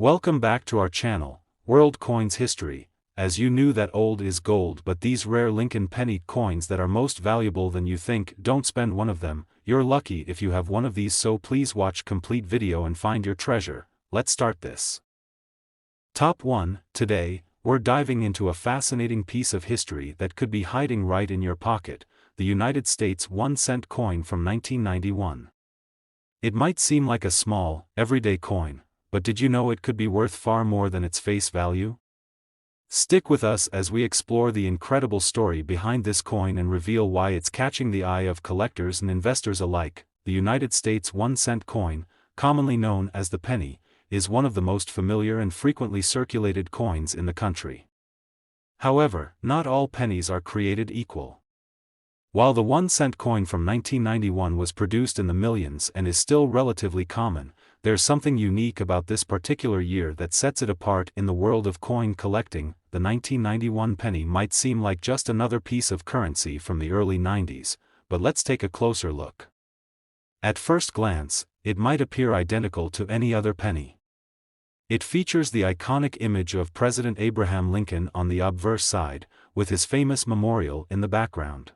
Welcome back to our channel, World Coins History. As you knew that old is gold, but these rare Lincoln penny coins that are most valuable than you think, don't spend one of them. You're lucky if you have one of these, so please watch complete video and find your treasure. Let's start this. Top 1. Today, we're diving into a fascinating piece of history that could be hiding right in your pocket, the United States 1-cent coin from 1991. It might seem like a small, everyday coin, but did you know it could be worth far more than its face value? Stick with us as we explore the incredible story behind this coin and reveal why it's catching the eye of collectors and investors alike. The United States 1-cent coin, commonly known as the penny, is one of the most familiar and frequently circulated coins in the country. However, not all pennies are created equal. While the 1-cent coin from 1991 was produced in the millions and is still relatively common, there's something unique about this particular year that sets it apart in the world of coin collecting. The 1991 penny might seem like just another piece of currency from the early 90s, but let's take a closer look. At first glance, it might appear identical to any other penny. It features the iconic image of President Abraham Lincoln on the obverse side, with his famous memorial in the background.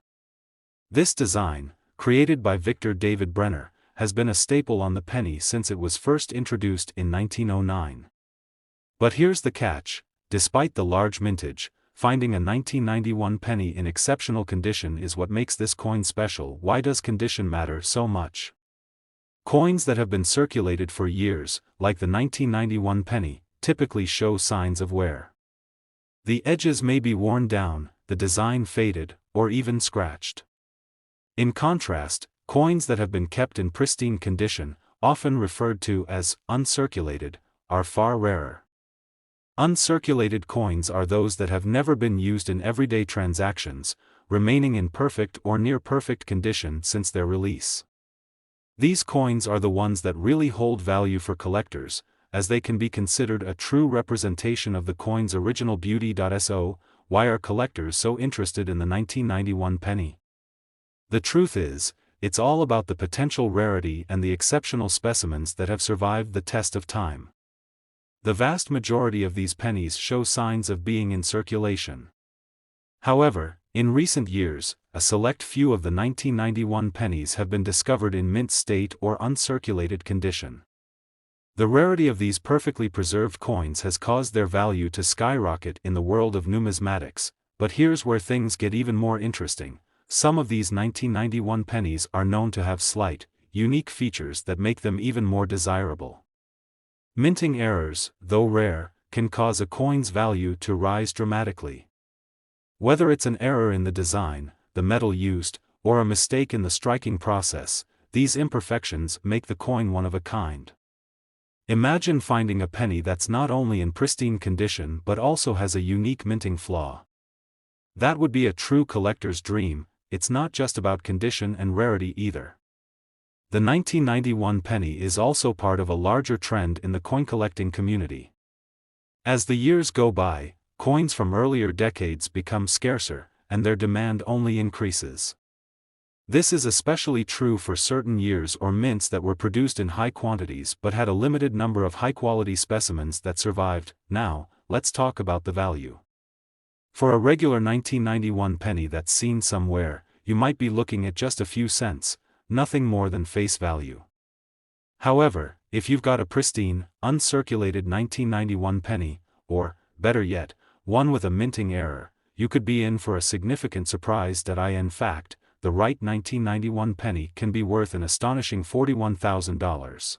This design, created by Victor David Brenner, has been a staple on the penny since it was first introduced in 1909. But here's the catch: despite the large mintage, finding a 1991 penny in exceptional condition is what makes this coin special. Why does condition matter so much? Coins that have been circulated for years, like the 1991 penny, typically show signs of wear. The edges may be worn down, the design faded, or even scratched. In contrast, coins that have been kept in pristine condition, often referred to as uncirculated, are far rarer. Uncirculated coins are those that have never been used in everyday transactions, remaining in perfect or near perfect condition since their release. These coins are the ones that really hold value for collectors, as they can be considered a true representation of the coin's original beauty. So, why are collectors so interested in the 1991 penny? The truth is, it's all about the potential rarity and the exceptional specimens that have survived the test of time. The vast majority of these pennies show signs of being in circulation. However, in recent years, a select few of the 1991 pennies have been discovered in mint state or uncirculated condition. The rarity of these perfectly preserved coins has caused their value to skyrocket in the world of numismatics, but here's where things get even more interesting. Some of these 1991 pennies are known to have slight, unique features that make them even more desirable. Minting errors, though rare, can cause a coin's value to rise dramatically. Whether it's an error in the design, the metal used, or a mistake in the striking process, these imperfections make the coin one of a kind. Imagine finding a penny that's not only in pristine condition but also has a unique minting flaw. That would be a true collector's dream. It's not just about condition and rarity either. The 1991 penny is also part of a larger trend in the coin collecting community. As the years go by, coins from earlier decades become scarcer, and their demand only increases. This is especially true for certain years or mints that were produced in high quantities but had a limited number of high-quality specimens that survived. Now, let's talk about the value. For a regular 1991 penny that's seen somewhere, you might be looking at just a few cents, nothing more than face value. However, if you've got a pristine, uncirculated 1991 penny, or, better yet, one with a minting error, you could be in for a significant surprise. In fact, the right 1991 penny can be worth an astonishing $41,000.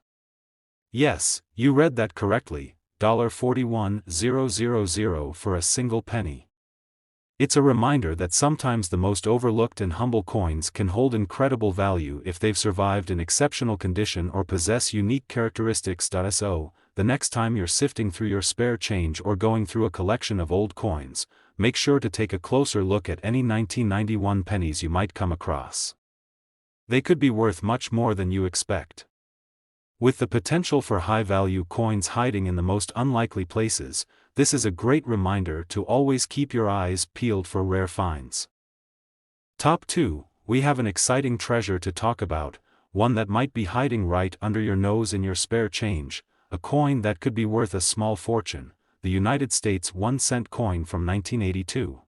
Yes, you read that correctly, $41,000 for a single penny. It's a reminder that sometimes the most overlooked and humble coins can hold incredible value if they've survived in exceptional condition or possess unique characteristics. So, the next time you're sifting through your spare change or going through a collection of old coins, make sure to take a closer look at any 1991 pennies you might come across. They could be worth much more than you expect. With the potential for high-value coins hiding in the most unlikely places, this is a great reminder to always keep your eyes peeled for rare finds. Top 2, we have an exciting treasure to talk about, one that might be hiding right under your nose in your spare change, a coin that could be worth a small fortune, the United States 1-cent coin from 1982.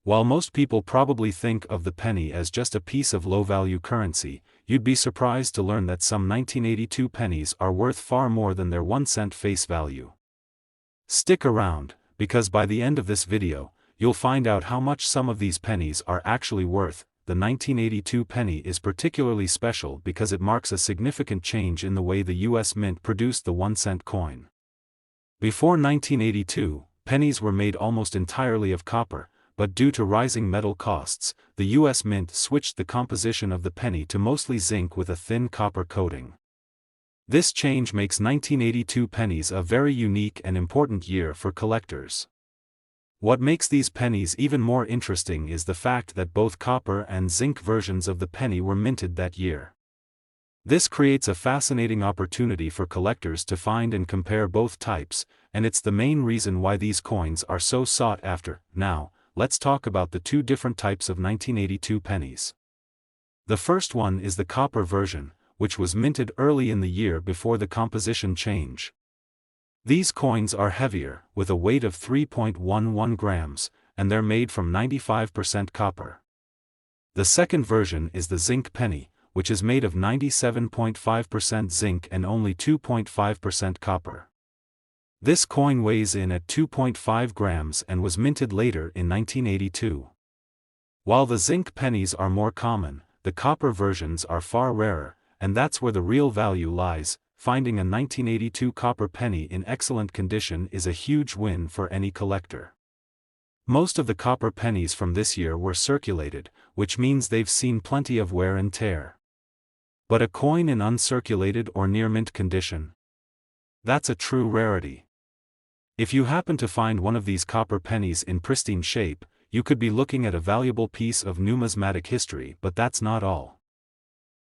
While most people probably think of the penny as just a piece of low-value currency, you'd be surprised to learn that some 1982 pennies are worth far more than their 1-cent face value. Stick around, because by the end of this video, you'll find out how much some of these pennies are actually worth. The 1982 penny is particularly special because it marks a significant change in the way the U.S. Mint produced the 1-cent coin. Before 1982, pennies were made almost entirely of copper, but due to rising metal costs, the U.S. Mint switched the composition of the penny to mostly zinc with a thin copper coating. This change makes 1982 pennies a very unique and important year for collectors. What makes these pennies even more interesting is the fact that both copper and zinc versions of the penny were minted that year. This creates a fascinating opportunity for collectors to find and compare both types, and it's the main reason why these coins are so sought after. Now, let's talk about the two different types of 1982 pennies. The first one is the copper version, which was minted early in the year before the composition change. These coins are heavier, with a weight of 3.11 grams, and they're made from 95% copper. The second version is the zinc penny, which is made of 97.5% zinc and only 2.5% copper. This coin weighs in at 2.5 grams and was minted later in 1982. While the zinc pennies are more common, the copper versions are far rarer, and that's where the real value lies. Finding a 1982 copper penny in excellent condition is a huge win for any collector. Most of the copper pennies from this year were circulated, which means they've seen plenty of wear and tear. But a coin in uncirculated or near mint condition? That's a true rarity. If you happen to find one of these copper pennies in pristine shape, you could be looking at a valuable piece of numismatic history, but that's not all.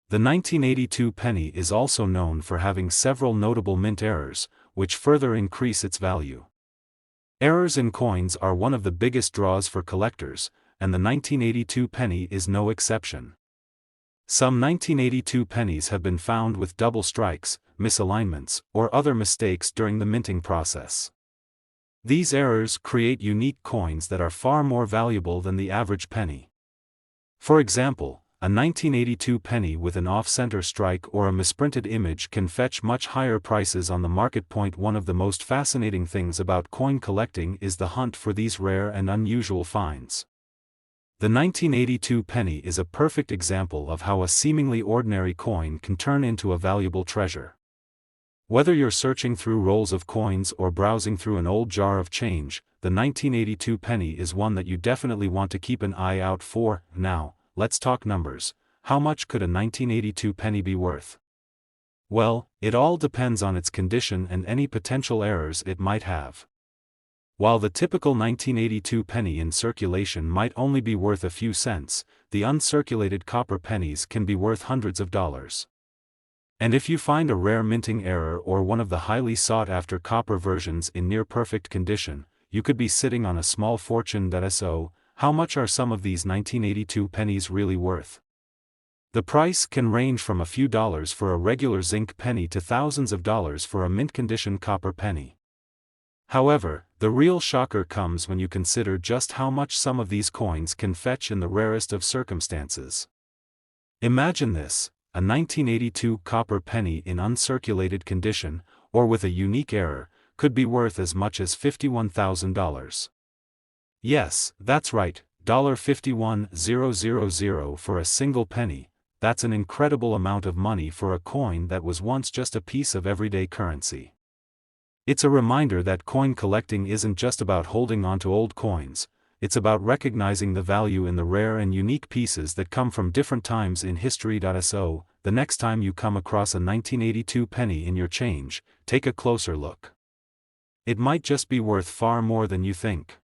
The 1982 penny is also known for having several notable mint errors, which further increase its value. Errors in coins are one of the biggest draws for collectors, and the 1982 penny is no exception. Some 1982 pennies have been found with double strikes, misalignments, or other mistakes during the minting process. These errors create unique coins that are far more valuable than the average penny. For example, a 1982 penny with an off-center strike or a misprinted image can fetch much higher prices on the market. One of the most fascinating things about coin collecting is the hunt for these rare and unusual finds. The 1982 penny is a perfect example of how a seemingly ordinary coin can turn into a valuable treasure. Whether you're searching through rolls of coins or browsing through an old jar of change, the 1982 penny is one that you definitely want to keep an eye out for. Now, let's talk numbers. How much could a 1982 penny be worth? Well, it all depends on its condition and any potential errors it might have. While the typical 1982 penny in circulation might only be worth a few cents, the uncirculated copper pennies can be worth hundreds of dollars. And if you find a rare minting error or one of the highly sought-after copper versions in near-perfect condition, you could be sitting on a small fortune. So, how much are some of these 1982 pennies really worth? The price can range from a few dollars for a regular zinc penny to thousands of dollars for a mint-condition copper penny. However, the real shocker comes when you consider just how much some of these coins can fetch in the rarest of circumstances. Imagine this: a 1982 copper penny in uncirculated condition, or with a unique error, could be worth as much as $51,000. Yes, that's right, $51,000 for a single penny. That's an incredible amount of money for a coin that was once just a piece of everyday currency. It's a reminder that coin collecting isn't just about holding on to old coins, it's about recognizing the value in the rare and unique pieces that come from different times in history. So, the next time you come across a 1982 penny in your change, take a closer look. It might just be worth far more than you think.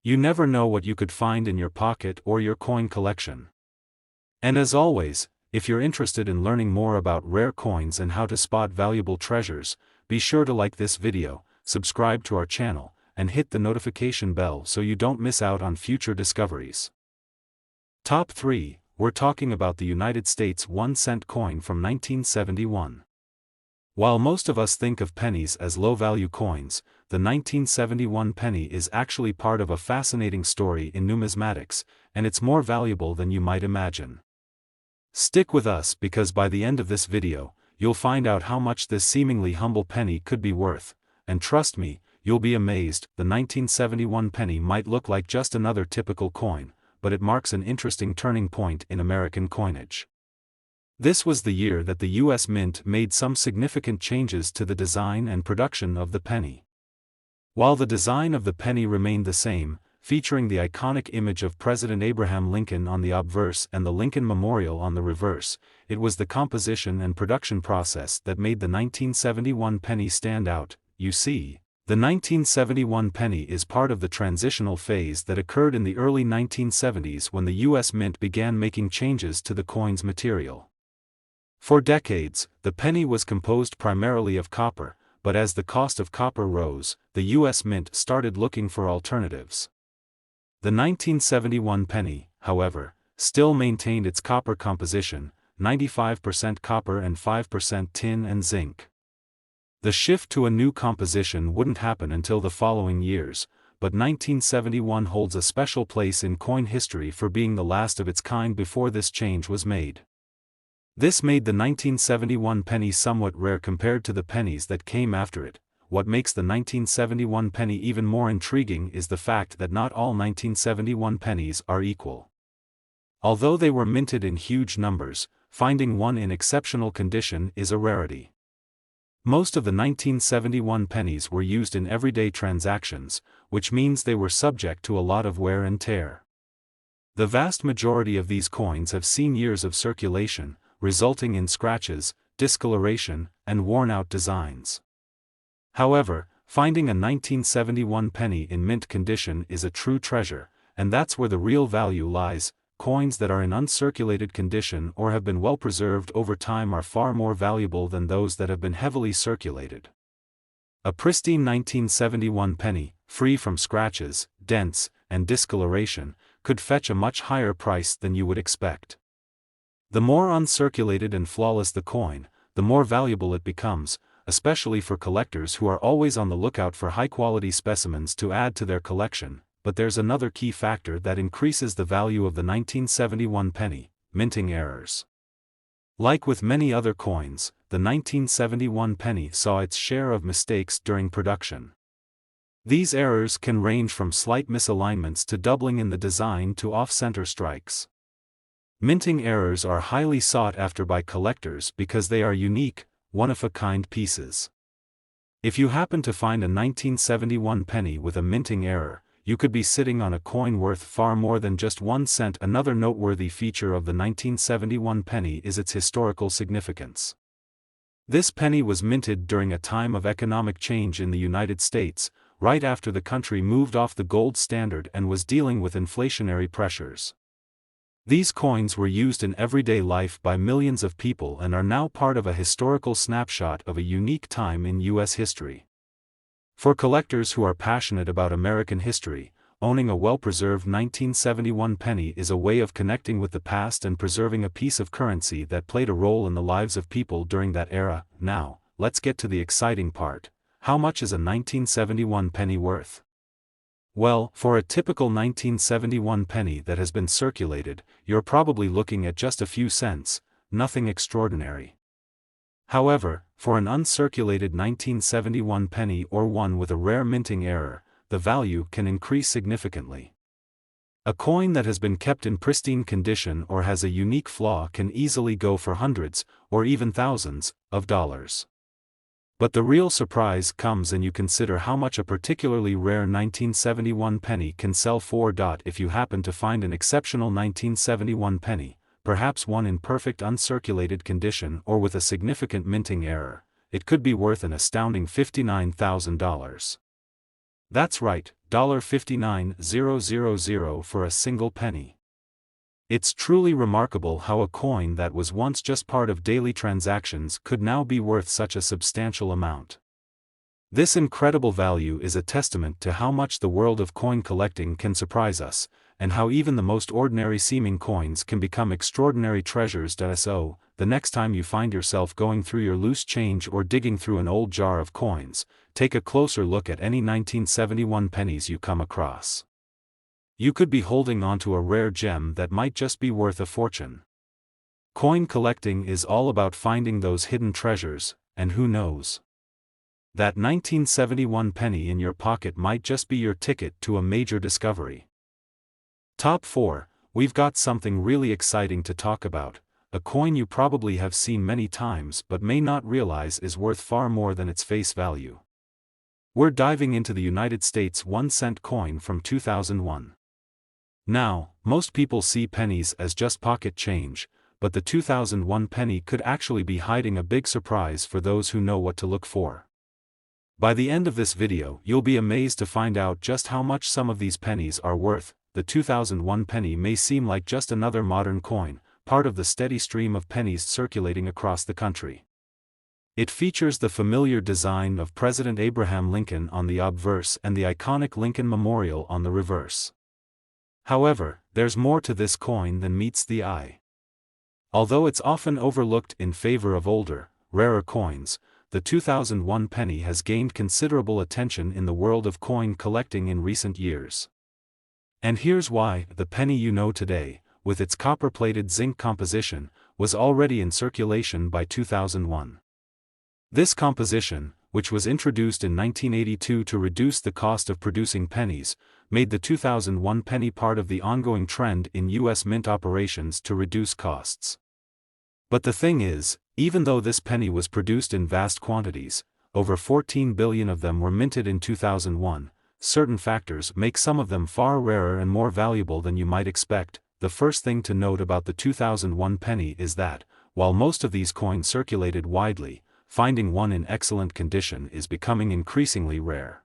You never know what you could find in your pocket or your coin collection. And as always, if you're interested in learning more about rare coins and how to spot valuable treasures, be sure to like this video, subscribe to our channel, and hit the notification bell so you don't miss out on future discoveries. Top 3, we're talking about the United States 1-cent coin from 1971. While most of us think of pennies as low-value coins, the 1971 penny is actually part of a fascinating story in numismatics, and it's more valuable than you might imagine. Stick with us because by the end of this video, you'll find out how much this seemingly humble penny could be worth, and trust me, you'll be amazed. The 1971 penny might look like just another typical coin, but it marks an interesting turning point in American coinage. This was the year that the U.S. Mint made some significant changes to the design and production of the penny. While the design of the penny remained the same, featuring the iconic image of President Abraham Lincoln on the obverse and the Lincoln Memorial on the reverse, it was the composition and production process that made the 1971 penny stand out. You see, the 1971 penny is part of the transitional phase that occurred in the early 1970s when the U.S. Mint began making changes to the coin's material. For decades, the penny was composed primarily of copper, but as the cost of copper rose, the U.S. Mint started looking for alternatives. The 1971 penny, however, still maintained its copper composition, 95% copper and 5% tin and zinc. The shift to a new composition wouldn't happen until the following years, but 1971 holds a special place in coin history for being the last of its kind before this change was made. This made the 1971 penny somewhat rare compared to the pennies that came after it. What makes the 1971 penny even more intriguing is the fact that not all 1971 pennies are equal. Although they were minted in huge numbers, finding one in exceptional condition is a rarity. Most of the 1971 pennies were used in everyday transactions, which means they were subject to a lot of wear and tear. The vast majority of these coins have seen years of circulation, resulting in scratches, discoloration, and worn-out designs. However, finding a 1971 penny in mint condition is a true treasure, and that's where the real value lies. Coins that are in uncirculated condition or have been well preserved over time are far more valuable than those that have been heavily circulated. A pristine 1971 penny, free from scratches, dents, and discoloration, could fetch a much higher price than you would expect. The more uncirculated and flawless the coin, the more valuable it becomes, especially for collectors who are always on the lookout for high-quality specimens to add to their collection. But there's another key factor that increases the value of the 1971 penny: minting errors. Like with many other coins, the 1971 penny saw its share of mistakes during production. These errors can range from slight misalignments to doubling in the design to off-center strikes. Minting errors are highly sought after by collectors because they are unique, one-of-a-kind pieces. If you happen to find a 1971 penny with a minting error, you could be sitting on a coin worth far more than just 1 cent. Another noteworthy feature of the 1971 penny is its historical significance. This penny was minted during a time of economic change in the United States, right after the country moved off the gold standard and was dealing with inflationary pressures. These coins were used in everyday life by millions of people and are now part of a historical snapshot of a unique time in U.S. history. For collectors who are passionate about American history, owning a well-preserved 1971 penny is a way of connecting with the past and preserving a piece of currency that played a role in the lives of people during that era. Now, let's get to the exciting part. How much is a 1971 penny worth? Well, for a typical 1971 penny that has been circulated, you're probably looking at just a few cents, nothing extraordinary. However, for an uncirculated 1971 penny or one with a rare minting error, the value can increase significantly. A coin that has been kept in pristine condition or has a unique flaw can easily go for hundreds, or even thousands, of dollars. But the real surprise comes when you consider how much a particularly rare 1971 penny can sell for. If you happen to find an exceptional 1971 penny, perhaps one in perfect uncirculated condition or with a significant minting error, it could be worth an astounding $59,000. That's right, $59,000 for a single penny. It's truly remarkable how a coin that was once just part of daily transactions could now be worth such a substantial amount. This incredible value is a testament to how much the world of coin collecting can surprise us, and how even the most ordinary seeming coins can become extraordinary treasures. So, the next time you find yourself going through your loose change or digging through an old jar of coins, take a closer look at any 1971 pennies you come across. You could be holding onto a rare gem that might just be worth a fortune. Coin collecting is all about finding those hidden treasures, and who knows? That 1971 penny in your pocket might just be your ticket to a major discovery. Top 4, we've got something really exciting to talk about, a coin you probably have seen many times but may not realize is worth far more than its face value. We're diving into the United States 1-cent coin from 2001. Now, most people see pennies as just pocket change, but the 2001 penny could actually be hiding a big surprise for those who know what to look for. By the end of this video, you'll be amazed to find out just how much some of these pennies are worth. The 2001 penny may seem like just another modern coin, part of the steady stream of pennies circulating across the country. It features the familiar design of President Abraham Lincoln on the obverse and the iconic Lincoln Memorial on the reverse. However, there's more to this coin than meets the eye. Although it's often overlooked in favor of older, rarer coins, the 2001 penny has gained considerable attention in the world of coin collecting in recent years. And here's why: the penny you know today, with its copper-plated zinc composition, was already in circulation by 2001. This composition, which was introduced in 1982 to reduce the cost of producing pennies, made the 2001 penny part of the ongoing trend in U.S. mint operations to reduce costs. But the thing is, even though this penny was produced in vast quantities, over 14 billion of them were minted in 2001, certain factors make some of them far rarer and more valuable than you might expect. The first thing to note about the 2001 penny is that, while most of these coins circulated widely, finding one in excellent condition is becoming increasingly rare.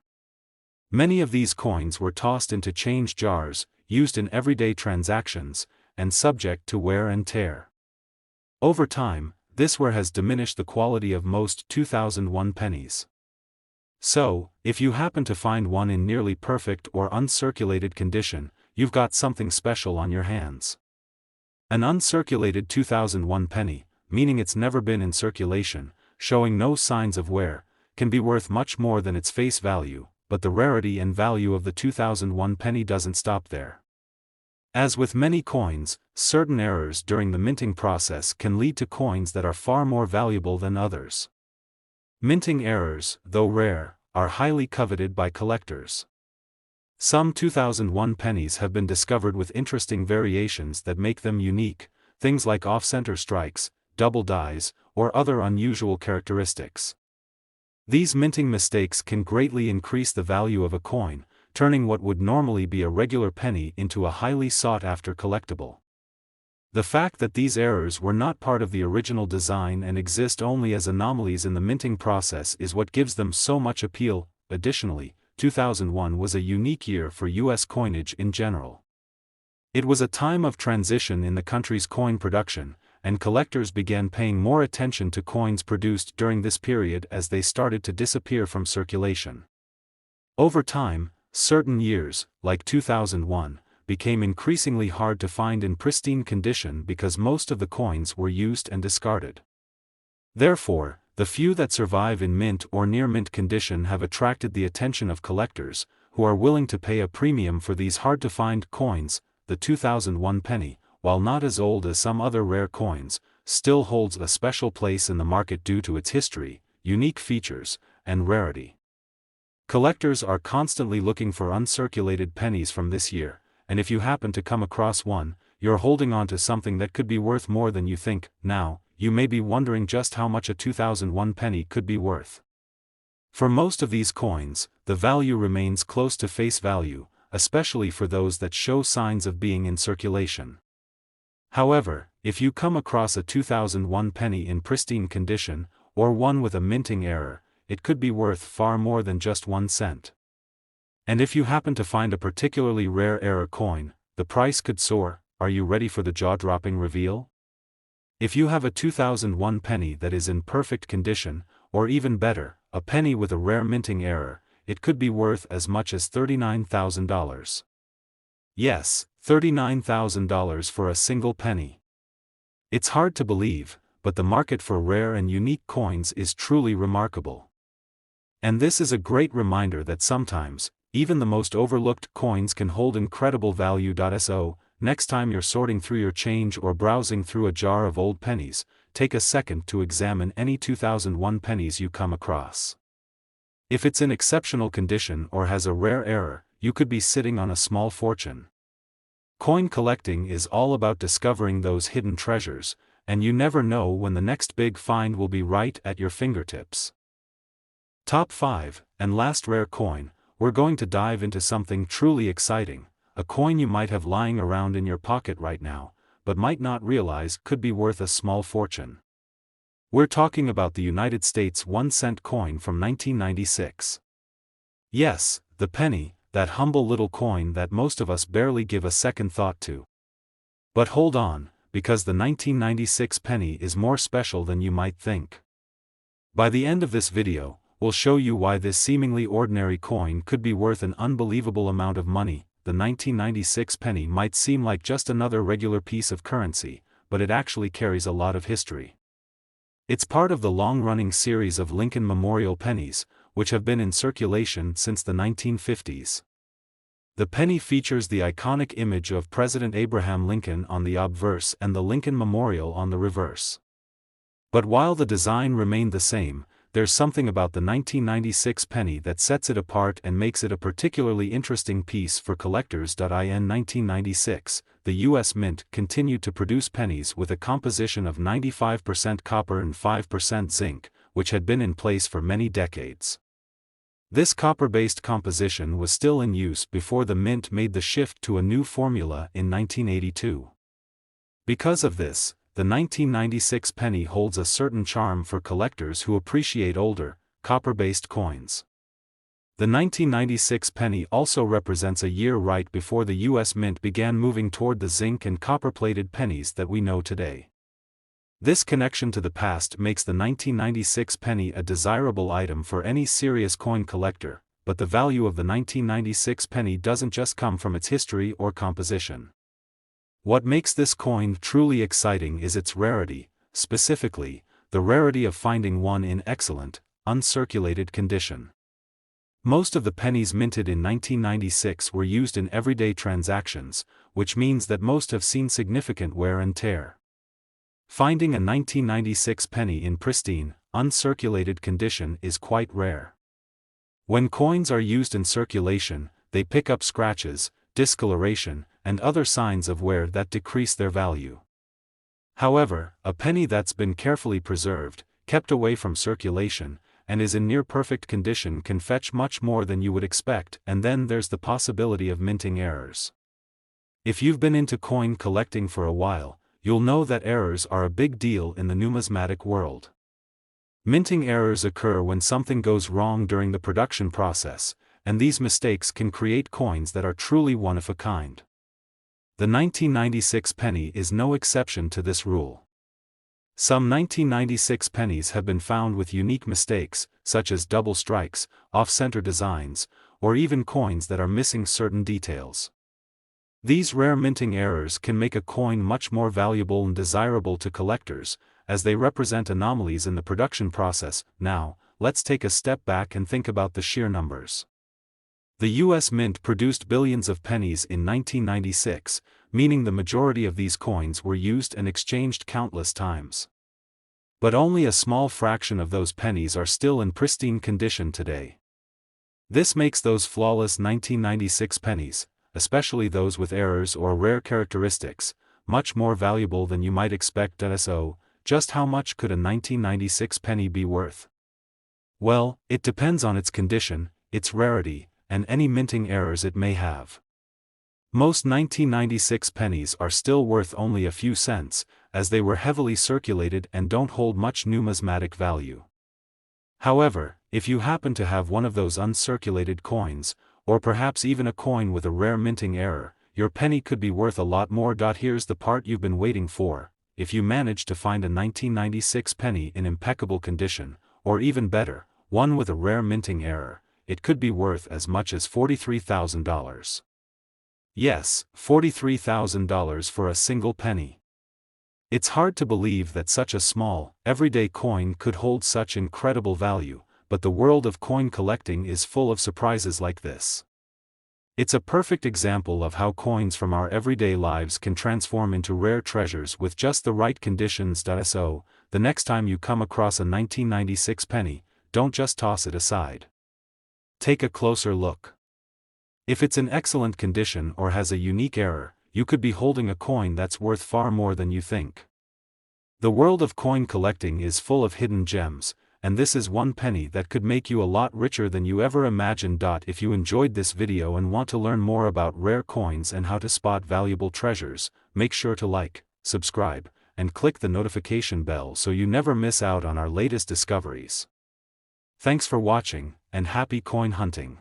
Many of these coins were tossed into change jars, used in everyday transactions, and subject to wear and tear. Over time, this wear has diminished the quality of most 2001 pennies. So, if you happen to find one in nearly perfect or uncirculated condition, you've got something special on your hands. An uncirculated 2001 penny, meaning it's never been in circulation, showing no signs of wear, can be worth much more than its face value, but the rarity and value of the 2001 penny doesn't stop there. As with many coins, certain errors during the minting process can lead to coins that are far more valuable than others. Minting errors, though rare, are highly coveted by collectors. Some 2001 pennies have been discovered with interesting variations that make them unique, things like off-center strikes, double dies, or other unusual characteristics. These minting mistakes can greatly increase the value of a coin, turning what would normally be a regular penny into a highly sought-after collectible. The fact that these errors were not part of the original design and exist only as anomalies in the minting process is what gives them so much appeal. Additionally, 2001 was a unique year for U.S. coinage in general. It was a time of transition in the country's coin production, and collectors began paying more attention to coins produced during this period as they started to disappear from circulation. Over time, certain years, like 2001, became increasingly hard to find in pristine condition because most of the coins were used and discarded. Therefore, the few that survive in mint or near-mint condition have attracted the attention of collectors, who are willing to pay a premium for these hard-to-find coins. The 2001 penny, while not as old as some other rare coins, still holds a special place in the market due to its history, unique features, and rarity. Collectors are constantly looking for uncirculated pennies from this year, and if you happen to come across one, you're holding on to something that could be worth more than you think. Now, you may be wondering just how much a 2001 penny could be worth. For most of these coins, the value remains close to face value, especially for those that show signs of being in circulation. However, if you come across a 2001 penny in pristine condition, or one with a minting error, it could be worth far more than just 1 cent. And if you happen to find a particularly rare error coin, the price could soar. Are you ready for the jaw-dropping reveal? If you have a 2001 penny that is in perfect condition, or even better, a penny with a rare minting error, it could be worth as much as $39,000. Yes, $39,000 for a single penny. It's hard to believe, but the market for rare and unique coins is truly remarkable. And this is a great reminder that sometimes, even the most overlooked coins can hold incredible value. So, next time you're sorting through your change or browsing through a jar of old pennies, take a second to examine any 2001 pennies you come across. If it's in exceptional condition or has a rare error, you could be sitting on a small fortune. Coin collecting is all about discovering those hidden treasures, and you never know when the next big find will be right at your fingertips. Top 5, and last rare coin, we're going to dive into something truly exciting, a coin you might have lying around in your pocket right now, but might not realize could be worth a small fortune. We're talking about the United States 1-cent coin from 1996. Yes, the penny, that humble little coin that most of us barely give a second thought to. But hold on, because the 1996 penny is more special than you might think. By the end of this video, we'll show you why this seemingly ordinary coin could be worth an unbelievable amount of money. The 1996 penny might seem like just another regular piece of currency, but it actually carries a lot of history. It's part of the long-running series of Lincoln Memorial pennies, which have been in circulation since the 1950s. The penny features the iconic image of President Abraham Lincoln on the obverse and the Lincoln Memorial on the reverse. But while the design remained the same, there's something about the 1996 penny that sets it apart and makes it a particularly interesting piece for collectors. In 1996, the U.S. Mint continued to produce pennies with a composition of 95% copper and 5% zinc, which had been in place for many decades. This copper-based composition was still in use before the Mint made the shift to a new formula in 1982. Because of this, the 1996 penny holds a certain charm for collectors who appreciate older, copper-based coins. The 1996 penny also represents a year right before the U.S. Mint began moving toward the zinc and copper-plated pennies that we know today. This connection to the past makes the 1996 penny a desirable item for any serious coin collector, but the value of the 1996 penny doesn't just come from its history or composition. What makes this coin truly exciting is its rarity, specifically, the rarity of finding one in excellent, uncirculated condition. Most of the pennies minted in 1996 were used in everyday transactions, which means that most have seen significant wear and tear. Finding a 1996 penny in pristine, uncirculated condition is quite rare. When coins are used in circulation, they pick up scratches, discoloration, and other signs of wear that decrease their value. However, a penny that's been carefully preserved, kept away from circulation, and is in near-perfect condition can fetch much more than you would expect. And then there's the possibility of minting errors. If you've been into coin collecting for a while, you'll know that errors are a big deal in the numismatic world. Minting errors occur when something goes wrong during the production process, and these mistakes can create coins that are truly one of a kind. The 1996 penny is no exception to this rule. Some 1996 pennies have been found with unique mistakes, such as double strikes, off-center designs, or even coins that are missing certain details. These rare minting errors can make a coin much more valuable and desirable to collectors, as they represent anomalies in the production process. Now, let's take a step back and think about the sheer numbers. The U.S. Mint produced billions of pennies in 1996, meaning the majority of these coins were used and exchanged countless times. But only a small fraction of those pennies are still in pristine condition today. This makes those flawless 1996 pennies, especially those with errors or rare characteristics, much more valuable than you might expect. So, just how much could a 1996 penny be worth? Well, it depends on its condition, its rarity, and any minting errors it may have. Most 1996 pennies are still worth only a few cents, as they were heavily circulated and don't hold much numismatic value. However, if you happen to have one of those uncirculated coins, or perhaps even a coin with a rare minting error, your penny could be worth a lot more. Here's the part you've been waiting for. If you manage to find a 1996 penny in impeccable condition, or even better, one with a rare minting error, it could be worth as much as $43,000. Yes, $43,000 for a single penny. It's hard to believe that such a small, everyday coin could hold such incredible value, but the world of coin collecting is full of surprises like this. It's a perfect example of how coins from our everyday lives can transform into rare treasures with just the right conditions. So, the next time you come across a 1996 penny, don't just toss it aside. Take a closer look. If it's in excellent condition or has a unique error, you could be holding a coin that's worth far more than you think. The world of coin collecting is full of hidden gems, and this is one penny that could make you a lot richer than you ever imagined. If you enjoyed this video and want to learn more about rare coins and how to spot valuable treasures, make sure to like, subscribe, and click the notification bell so you never miss out on our latest discoveries. Thanks for watching, and happy coin hunting!